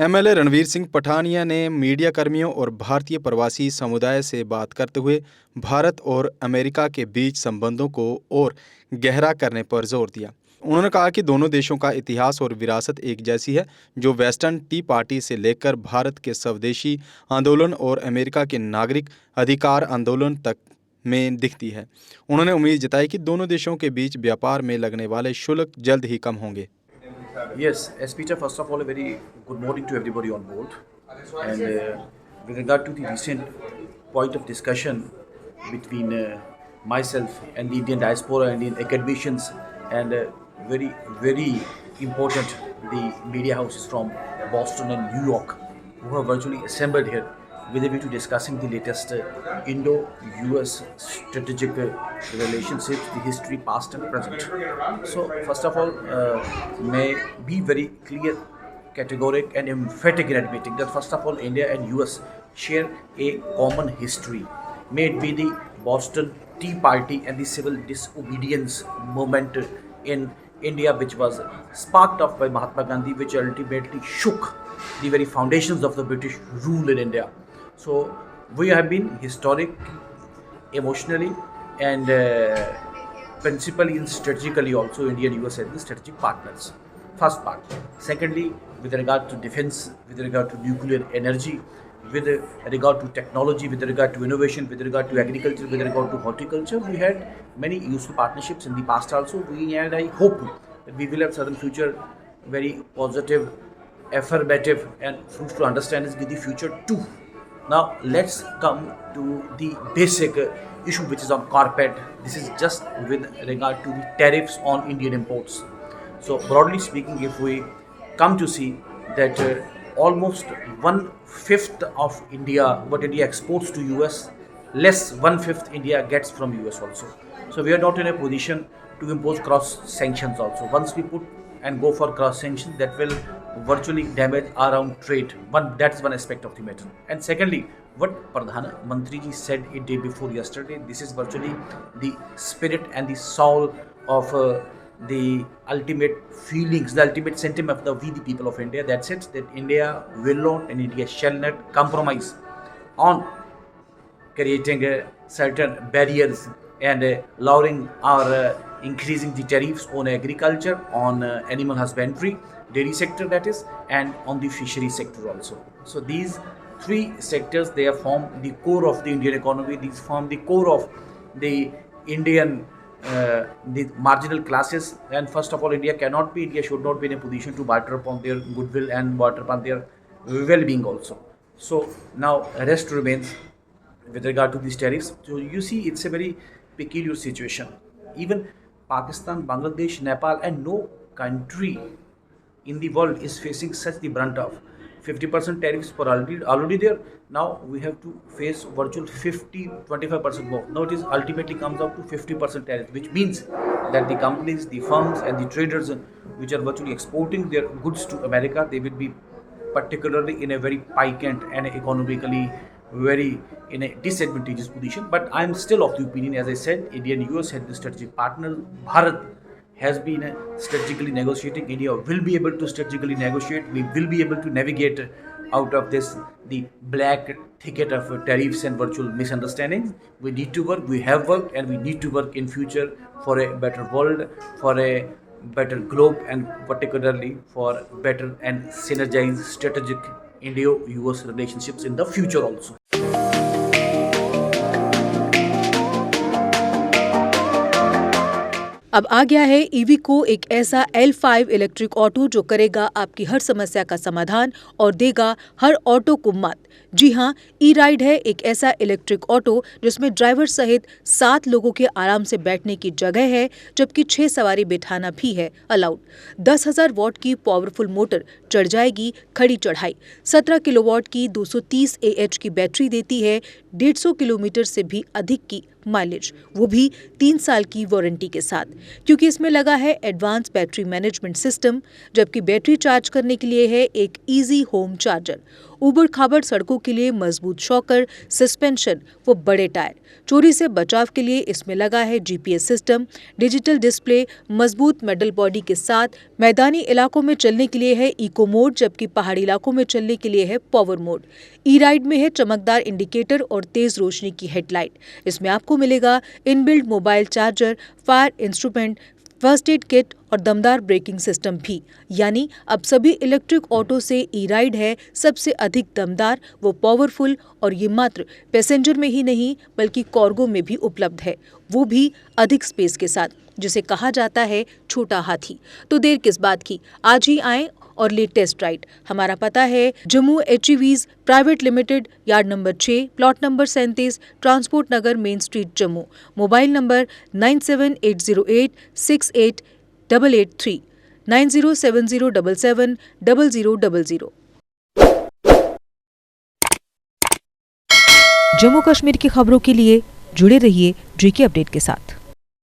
MLA Ranveer Singh Pathania ने media कर्मियों और भारतीय प्रवासी समुदाय से बात करते हुए भारत और अमेरिका के बीच संबंधों को और गहरा करने पर जोर दिया। उन्होंने कहा कि दोनों देशों का इतिहास और विरासत एक जैसी है, जो वेस्टर्न टी पार्टी से लेकर भारत के स्वदेशी आंदोलन और अमेरिका के नागरिक अधिकार आंदोलन तक में दिखती है। उन्होंने उम्मीद जताई कि दोनों देशों के बीच व्यापार में लगने वाले शुल्क जल्द ही कम होंगे। Yes, as Peter, first of all, a very good morning to everybody on board. And with regard to the recent point of discussion between myself and the Indian diaspora, Indian academicians, and very, very important, the media houses from Boston and New York, who have virtually assembled here with a view to discussing the latest Indo-US strategic relationships, the history, past and present. So, first of all, may be very clear, categoric and emphatic in admitting that first of all, India and US share a common history. May it be the Boston Tea Party and the civil disobedience movement in India, which was sparked off by Mahatma Gandhi, which ultimately shook the very foundations of the British rule in India. So we have been historic, emotionally, and principally and strategically also India and US as the strategic partners. First part. Secondly, with regard to defense, with regard to nuclear energy, with regard to technology, with regard to innovation, with regard to agriculture, with regard to horticulture, we had many useful partnerships in the past also. And I hope that we will have certain future very positive, affirmative and fruitful understandings with the future too. Now let's come to the basic issue which is on carpet. This is just with regard to the tariffs on Indian imports. So broadly speaking, if we come to see that almost 1/5 of India, what India exports to US, less 1/5 India gets from US also. So we are not in a position to impose cross sanctions also. Once we put and go for cross sanctions, that will virtually damage our own trade. That's one aspect of the matter. And secondly, what Pradhan Mantri ji said a day before yesterday, this is virtually the spirit and the soul of the ultimate feelings, the ultimate sentiment of we the people of India. That's it, that India will not and India shall not compromise on creating certain barriers and lowering or increasing the tariffs on agriculture, on animal husbandry, dairy sector that is, and on the fishery sector also. So these three sectors, they form the core of the Indian economy. These form the core of the Indian the marginal classes. And first of all, India should not be in a position to barter upon their goodwill and barter upon their well-being also. So now rest remains with regard to these tariffs. So you see, it's a very peculiar situation. Even Pakistan, Bangladesh, Nepal, and no country in the world is facing such the brunt of 50% tariffs for already there. Now we have to face virtual 25% more. Now it is ultimately comes up to 50% tariff, which means that the companies, the firms, and the traders which are virtually exporting their goods to America, they will be particularly in a very piquant and economically very in a disadvantageous position. But I am still of the opinion, as I said, India and US had the strategic partner. Bharat has been strategically negotiating. India will be able to strategically negotiate. We will be able to navigate out of this, the black thicket of tariffs and virtual misunderstandings. We need to work, we have worked, and we need to work in future for a better world, for a better globe, and particularly for better and synergized strategic India-US relationships in the future also. अब आ गया है ईवीको, एक ऐसा L5 electric auto जो करेगा आपकी हर समस्या का समाधान और देगा हर ऑटो को मात। जी हां, ई राइड है एक ऐसा इलेक्ट्रिक ऑटो जिसमें ड्राइवर सहित 7 लोगों के आराम से बैठने की जगह है, जबकि 6 सवारी बिठाना भी है अलाउड। 10,000 वॉट की पावरफुल मोटर चढ़ जाएगी खड़ी चढ़ाई। 17 किलोवाट की 230 AH की बैटरी देती है 150 किलोमीटर से भी अधिक की माइलेज, वो भी 3 साल की वारंटी के साथ, क्योंकि इसमें लगा है एडवांस बैटरी मैनेजमेंट सिस्टम, जबकि बैटरी चार्ज करने के लिए है एक इजी होम चार्जर। उबड़ खाबड़ सड़कों के लिए मजबूत शॉकर, सस्पेंशन व बड़े टायर। चोरी से बचाव के लिए इसमें लगा है जीपीएस सिस्टम, डिजिटल डिस्प्ले, मजबूत मेटल बॉडी के साथ। मैदानी इलाकों में चलने के लिए है इको मोड, जबकि पहाड़ी इलाकों में चलने के लिए है पावर मोड। ई राइड में है चमकदार इंडिकेटर और तेज रोशनी की हेडलाइट। इसमें आपको मिलेगा inbuilt mobile charger, fire instrument, first aid kit और दमदार ब्रेकिंग सिस्टम भी। यानी अब सभी इलेक्ट्रिक ऑटो से ई राइड है सबसे अधिक दमदार व पावरफुल, और ये मात्र पैसेंजर में ही नहीं बल्कि कार्गो में भी उपलब्ध है, वो भी अधिक स्पेस के साथ, जिसे कहा जाता है छोटा हाथी। तो देर किस बात की, आज ही आएं और ले टेस्ट राइड। हमारा पता है Jammu HEVs private limited, yard number 6, plot number 37, transport Nagar, main street, Jammu. Mobile number 9780868883, 9070770000। Jammu Kashmir की खबरों के लिए जुड़े रहिए JK अपडेट के साथ।